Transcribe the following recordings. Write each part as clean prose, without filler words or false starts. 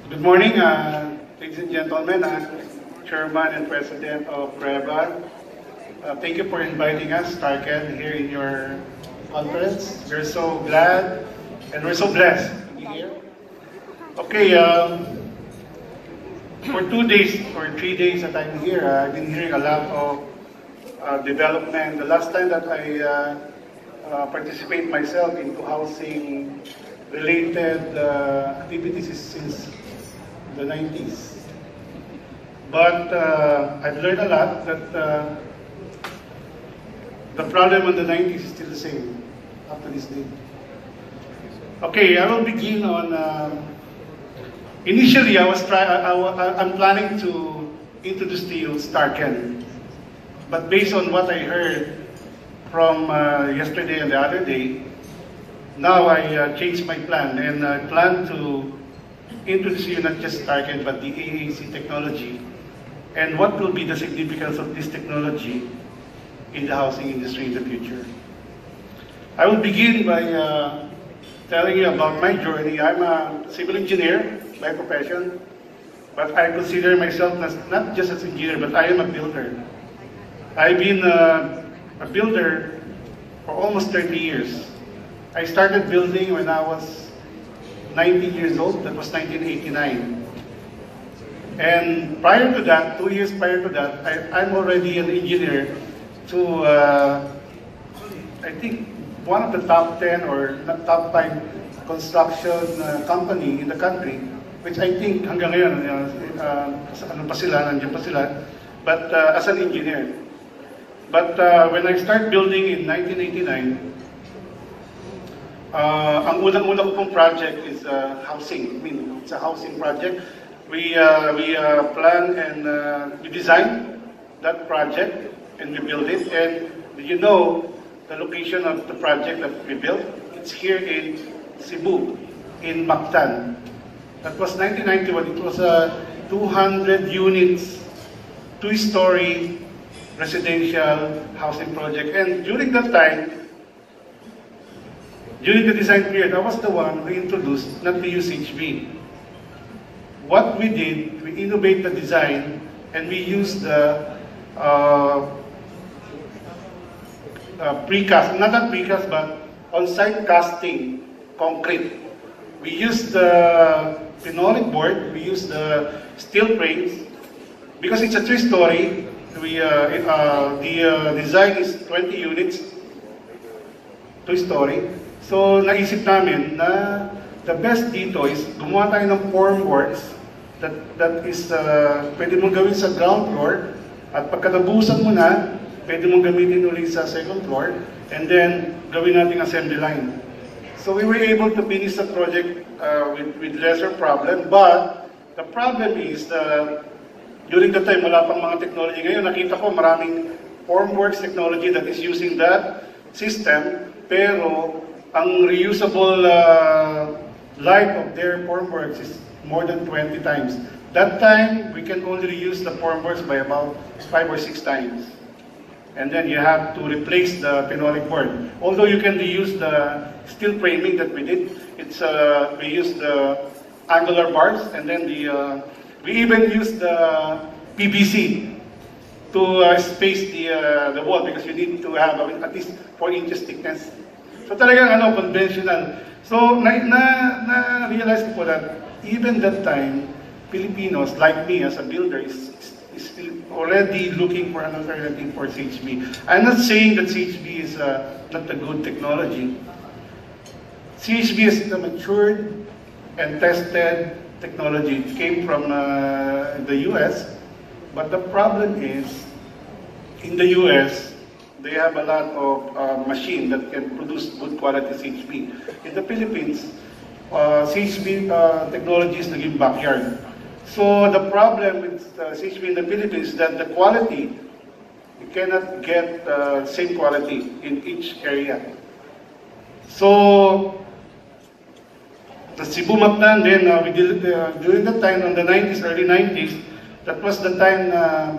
Good morning, ladies and gentlemen. Chairman and President of CREBA. Thank you for inviting us, STÄRKEN, here in your conference. We're so glad and we're so blessed to be here. Okay, for 2 days or 3 days that I'm here, I've been hearing a lot of development. The last time that I participate myself into housing-related activities is since the 90s. But I've learned a lot that the problem in the 90s is still the same up to this day. Okay, I will begin on. Initially, I'm planning to introduce to you STÄRKEN, but based on what I heard from yesterday and the other day, now I changed my plan and I plan to introduce you not just STÄRKEN but the AAC technology and what will be the significance of this technology in the housing industry in the future. I will begin by telling you about my journey. I'm a civil engineer by profession, but I consider myself not just as an engineer, but I am a builder. I've been a builder for almost 30 years. I started building when I was 19 years old. That was 1989. And prior to that, 2 years prior to that, I'm already an engineer to, I think, one of the top 10 or top 5 construction company in the country, which I think hanggang ngayon, nandiyan pa sila, but as an engineer. But when I started building in 1989, ang unang-una ko pong project is housing. I mean, it's a housing project. We plan and we design that project and we build it. And you know the location of the project that we built? It's here in Cebu, in Mactan. That was 1991. It was a 200 units, 2-story residential housing project. And during that time, during the design period, I was the one who introduced not to use HB. What we did, we innovate the design and we used the precast, not precast, but on-site casting concrete. We used the phenolic board, we used the steel frames. Because it's a 3-story, the design is 20 units, 2-story. So naisip namin na the best dito is gumawa tayo ng formworks that is pwede mong gawin sa ground floor at pagka nabusan mo na, pwede mong gamitin ulit sa second floor and then gawin natin assembly line. So we were able to finish the project with lesser problem, but the problem is during the time wala pang mga technology. Ngayon nakita ko maraming formworks technology that is using that system, pero ang reusable life of their formworks is more than 20 times. That time, we can only reuse the formworks by about 5 or 6 times. And then you have to replace the phenolic board. Although you can reuse the steel framing that we did, we used the angular bars, and then we even used the PVC to space the wall because you need to have at least 4 inches thickness. So talagang conventional. So na-realize ko po that even that time, Filipinos like me as a builder is still already looking for an alternative for CHB. I'm not saying that CHB is not a good technology. CHB is a matured and tested technology. It came from the US, but the problem is in the US, they have a lot of machine that can produce good quality CHB. In the Philippines, CHB technology is naging backyard. So the problem with CHB in the Philippines is that the quality, you cannot get same quality in each area. So the Cebu Mactan, then we did during that time, in the 90s, early 90s, that was the time na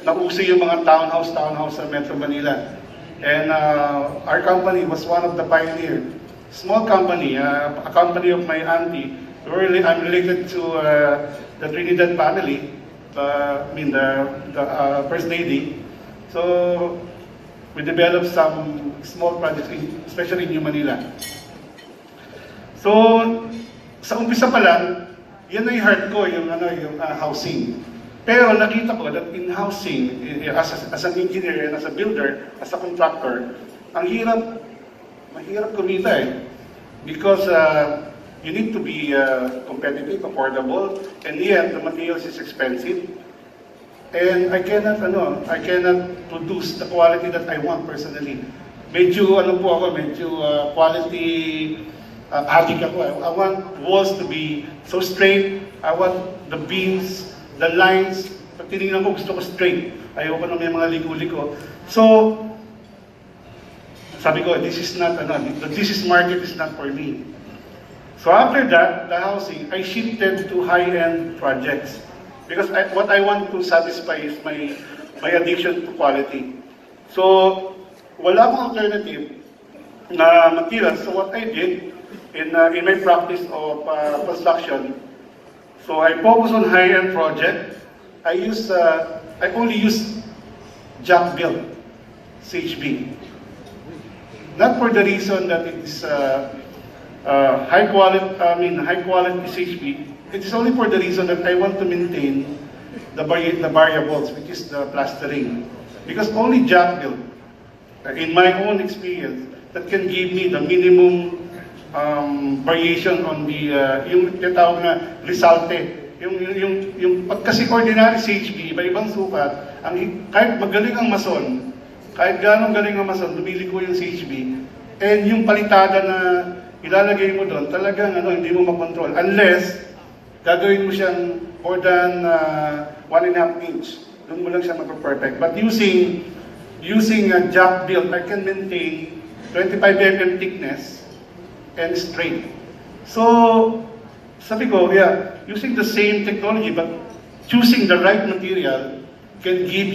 nauso yung mga townhouse sa Metro Manila. And our company was one of the pioneers. Small company, a company of my auntie, I'm related to the Trinidad family, the First Lady. So we developed some small projects, especially in New Manila. So sa umpisa pa lang, yan ay heart ko, yung housing. Pero nakita ko that in housing, as an engineer and as a builder, as a contractor, mahirap kumita eh. Because you need to be competitive, affordable, and yet the materials is expensive. And I cannot produce the quality that I want personally. Medyo quality addict ako. I want walls to be so straight. I want the beams, the lines. Pag tinignan ko, gusto ko straight. Ayoko na may mga ligo-ligo. So, sabi ko, this market is not for me. So after that, the housing, I shifted to high-end projects. Because what I want to satisfy is my addiction to quality. So, wala akong alternative na materials. So what I did in my practice of construction, so I focus on high-end project. I only use jack built CHB. Not for the reason that it's high quality CHB. It is only for the reason that I want to maintain the variables, which is the plastering. Because only jack built, in my own experience, that can give me the minimum variation on the yung tinatawag na resalte. Yung kasi ordinary CHB, iba-ibang sukat, kahit magaling ang mason, kahit gano'ng galing ang mason, lumiliko yung CHB, and yung palitada na ilalagay mo doon, talagang hindi mo makontrol. Unless, gagawin mo siyang more than 1.5 inch. Doon mo lang siya mag-perfect. But using jack build, I can maintain 25 mm thickness and straight. So, sabi ko, yeah, using the same technology, but choosing the right material can give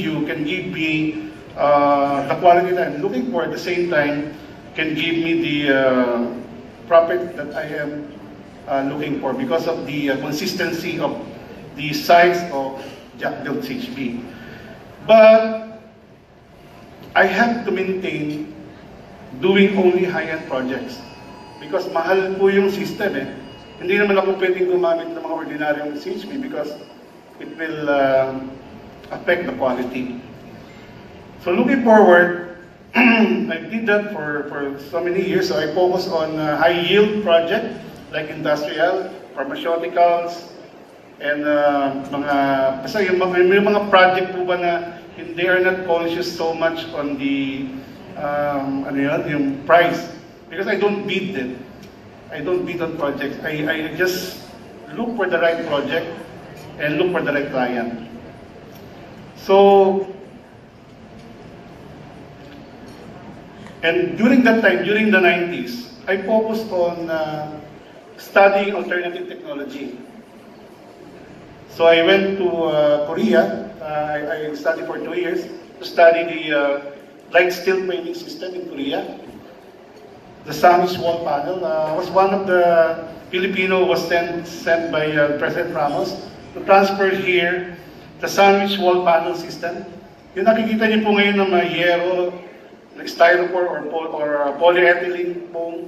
me the quality that I'm looking for. At the same time, can give me the profit that I am looking for because of the consistency of the size of jack-built CHB. But I have to maintain doing only high-end projects because mahal po yung system eh. Hindi naman ako pwedeng gumamit ng mga ordinaryong CHB because it will affect the quality. So looking forward, I did that for so many years. So I focus on high-yield project like industrial, pharmaceuticals, and basta yung mga project po ba na they are not conscious so much on the yung price because I don't bid it. I don't bid on projects. I just look for the right project and look for the right client. So, and during that time, during the 90s, I focused on studying alternative technology. So I went to Korea. I studied for 2 years to study the light steel framing system in Korea. The sandwich wall panel was one of the Filipino was sent by President Ramos to transfer here the sandwich wall panel system. Yung nakikita niyo po ngayon ng mga yero, styrofoam or polyethylene foam.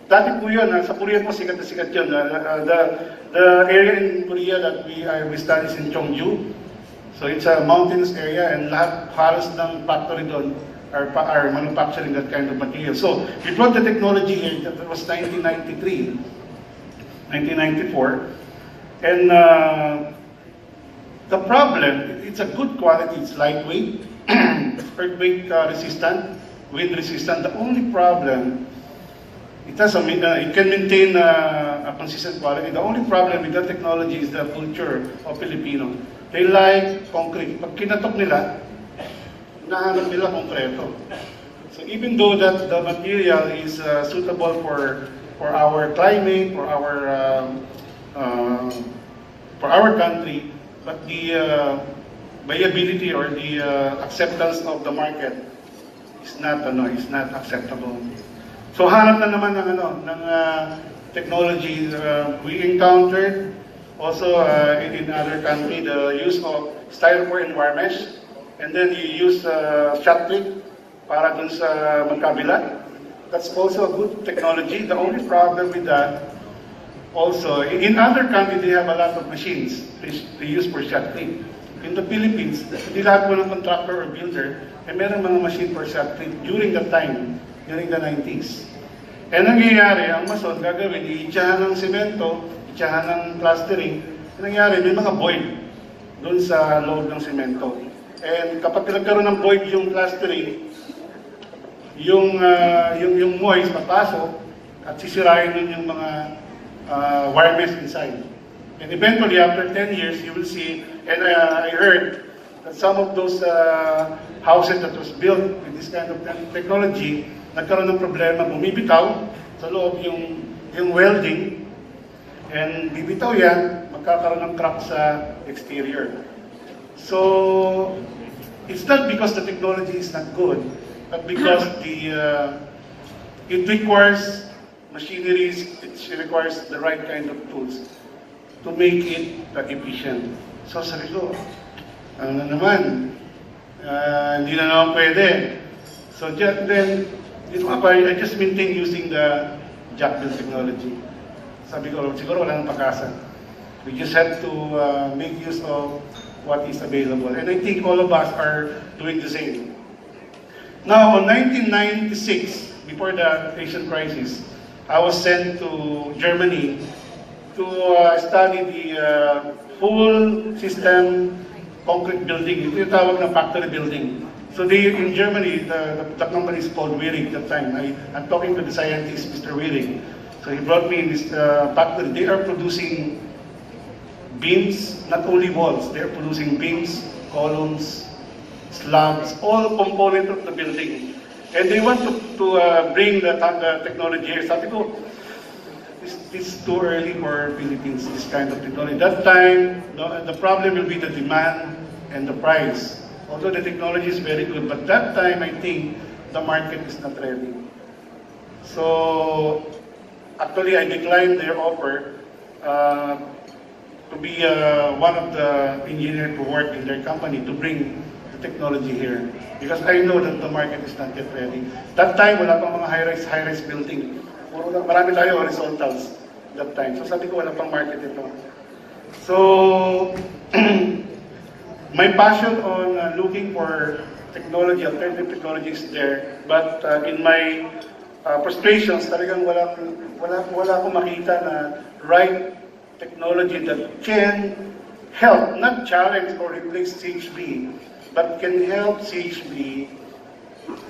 Dati po yun, sa Korea po sikat na sikat yun. The area in Korea that we study is in Cheongju. So it's a mountainous area and lahat halos ng factory doon are manufacturing that kind of material. So we brought the technology here, that was 1993, 1994. And the problem, it's a good quality, it's lightweight, earthquake resistant, wind resistant. The only problem, it can maintain a consistent quality. The only problem with that technology is the culture of Filipino. They like concrete. Pag kinatok nila, nahanap nila konkreto. So even though that the material is suitable for our climate, for our country, but the viability or the acceptance of the market is not acceptable. So hanap na naman ng technology we encountered also in other countries, the use of styrofoam and wire mesh, and then you use shot clip para dun sa magkabila. That's also a good technology. The only problem with that, also, in other countries, they have a lot of machines they use for shot clip. In the Philippines, hindi lahat po ng contractor or builder, meron mga machine for shot clip during the time, during the 90s. And nangyayari, ang mason gagawin, iitsahan ng semento, iitsahan ng plastering. Nangyayari, may mga void doon sa loob ng semento. And kapag nagkaroon ng void yung plastering, yung moist papasok at sisirain nun yung mga wire mesh inside. And eventually, after 10 years, you will see, and I heard that some of those houses that was built with this kind of technology, nagkaroon ng problema, bumibitaw sa loob yung welding, and bibitaw yan, magkakaroon ng crack sa exterior. So, it's not because the technology is not good, but because it requires machineries, it requires the right kind of tools to make it efficient. So sabi ko, ano naman, hindi na naman pwede. So then, I just maintain using the jack build technology. Sabi ko, siguro wala nang pag-asa. We just have to make use of what is available. And I think all of us are doing the same. Now, in 1996, before the Asian crisis, I was sent to Germany to study the full system concrete building. Ito yung tawag na factory building. So in Germany, the company is called Wiering at that time. I'm talking to the scientist, Mr. Wiering. So he brought me in this factory. They are producing beams, not only walls. They are producing beams, columns, slabs, all components of the building. And they want to bring the technology here. Sabi ko, it's too early for Philippines, this kind of technology. That time, the problem will be the demand and the price. Although the technology is very good, but that time, I think, the market is not ready. So, actually, I declined their offer to be one of the engineers to work in their company to bring the technology here. Because I know that the market is not yet ready. That time, wala pang mga high-rise building. Marami tayo horizontals that time. So sabi ko, wala pang market ito. So, my passion on looking for technology, alternative technology is there. But in my frustrations, talagang wala akong makita na right technology that can help, not challenge or replace CHB, but can help CHB,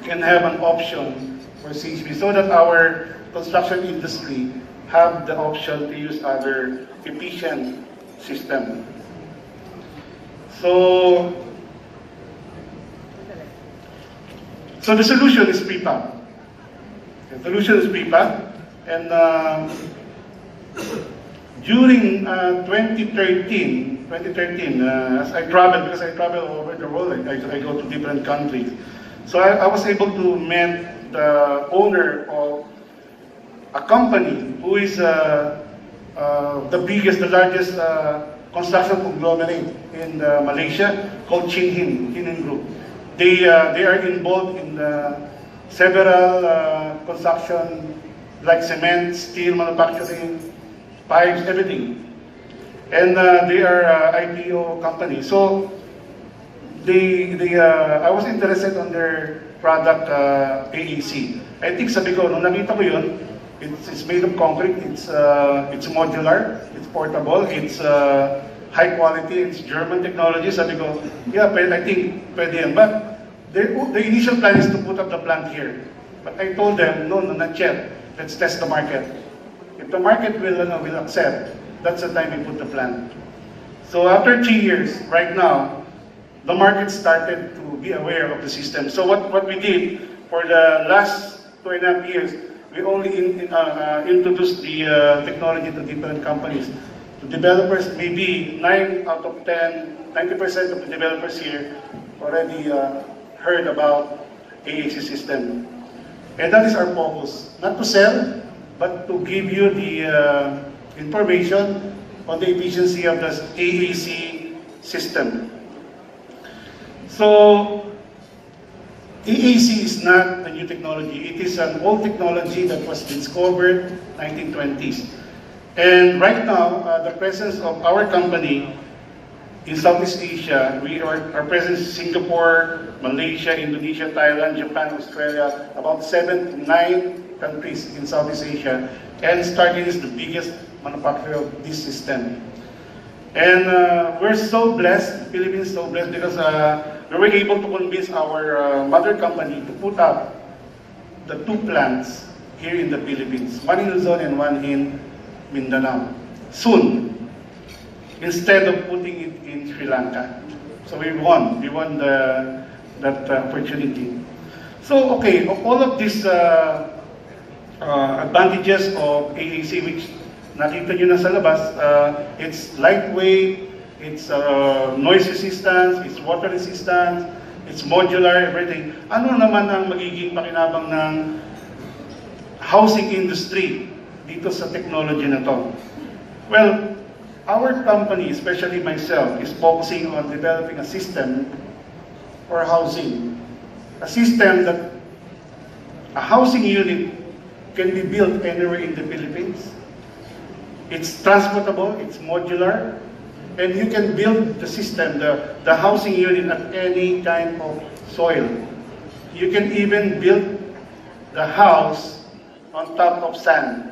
can have an option for CHB so that our construction industry have the option to use other efficient system. So the solution is CREBA. The solution is CREBA, and during 2013, as I travel, because I travel all over the world, I go to different countries. So I was able to meet the owner of a company who is the biggest, the largest construction conglomerate in Malaysia called Chin Group. They are involved in several construction like cement, steel manufacturing, pipes, everything. And they are IPO company. So I was interested on their product AEC. I think sabi ko, nung nakita ko yun, it's made of concrete, it's modular, it's portable, it's high quality, it's German technology. Sabi ko, yeah, I think pwede yan. But the initial plan is to put up the plant here. But I told them, no, not yet. Let's test the market. If the market will accept, that's the time we put the plant. So after 3 years, right now, the market started to be aware of the system. So what we did for the last 2.5 years, we only introduced the technology to different companies. The developers, maybe 9 out of 10, 90% of the developers here already heard about AAC system. And that is our focus. Not to sell, but to give you the information on the efficiency of the AAC system. So, AAC is not a new technology. It is an old technology that was discovered 1920s. And right now, the presence of our company in Southeast Asia, we are present in Singapore, Malaysia, Indonesia, Thailand, Japan, Australia, about 7 to 9 countries in Southeast Asia. And STÄRKEN is the biggest manufacturer of this system. And we're so blessed, the Philippines is so blessed because we were able to convince our mother company to put up the 2 plants here in the Philippines, one in Luzon and one in Mindanao, soon, instead of putting it in Sri Lanka. So we won that opportunity. So okay, all of these advantages of AAC, which nakita nyo na sa labas, it's lightweight, it's noise resistance, it's water resistance, it's modular, everything. Ano naman ang magiging pakinabang ng housing industry dito sa technology na to? Well, our company, especially myself, is focusing on developing a system for housing. A system that a housing unit can be built anywhere in the Philippines. It's transportable, it's modular, and you can build the system, the housing unit at any kind of soil. You can even build the house on top of sand,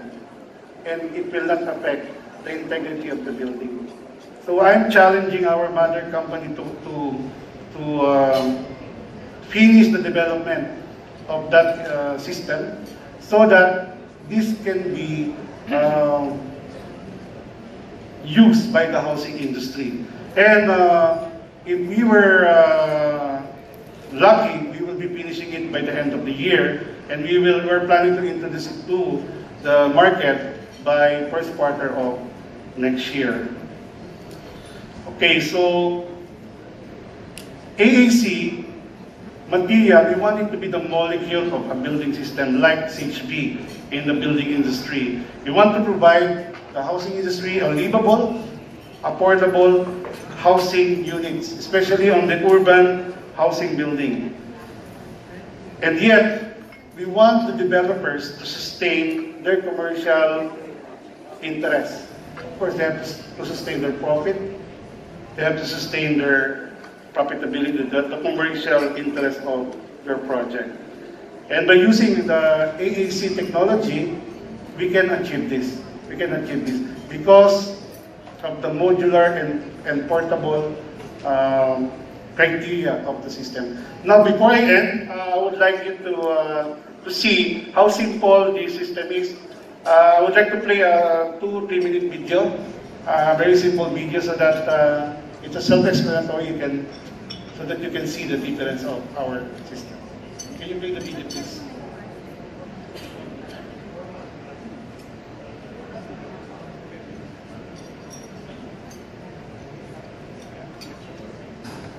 and it will not affect the integrity of the building. So I'm challenging our mother company to finish the development of that system so that this can be used by the housing industry. And if we were lucky, we will be finishing it by the end of the year, and we're planning to introduce it to the market by first quarter of next year. Okay, so AAC material, we want it to be the molecule of a building system like CHB in the building industry. We want to provide the housing industry a livable, affordable housing units, especially on the urban housing building. And yet, we want the developers to sustain their commercial interests. Of course, they have to sustain their profit. They have to sustain their profitability, the commercial interest of their project. And by using the AAC technology, we can achieve this. We can achieve this because of the modular and portable criteria of the system. Now, before I end, I would like you to see how simple this system is. I would like to play a 2-3 minute video, very simple video, so that it's a self-explanatory, so that you can see the difference of our system. Can you play the video, please?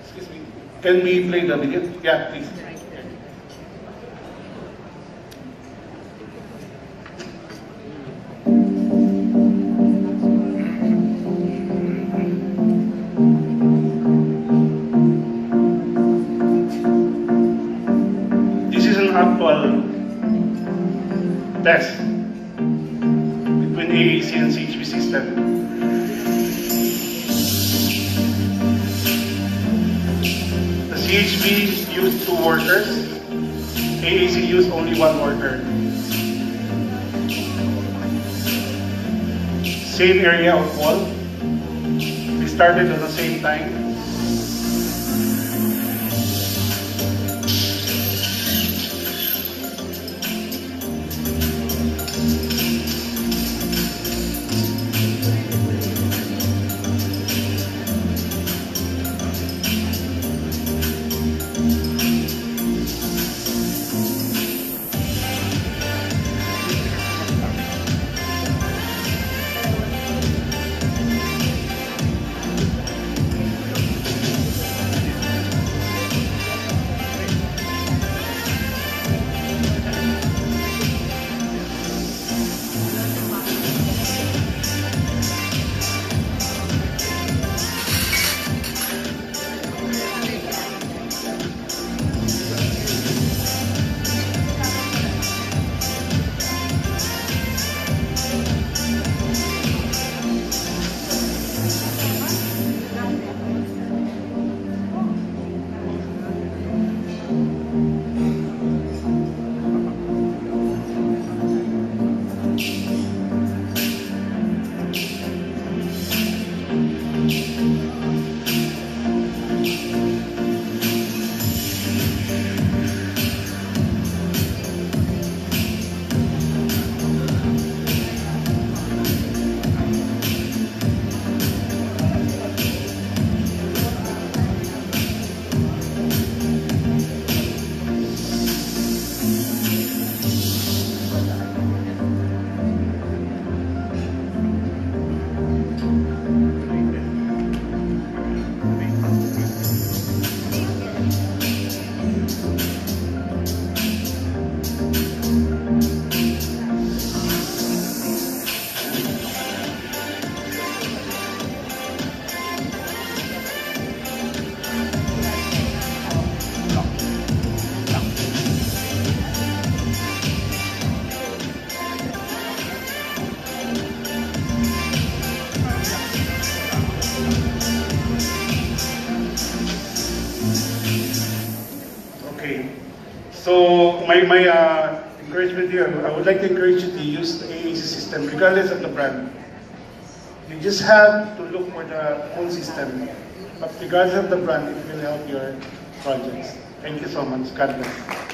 Excuse me. Can we play the video? Yeah, please. Actual test between AAC and CHB system. The CHB used 2 workers, AAC used only 1 worker. Same area of wall. We started at the same time. So my encouragement here, I would like to encourage you to use the AAC system regardless of the brand. You just have to look for the phone system. But regardless of the brand, it will help your projects. Thank you so much. God bless.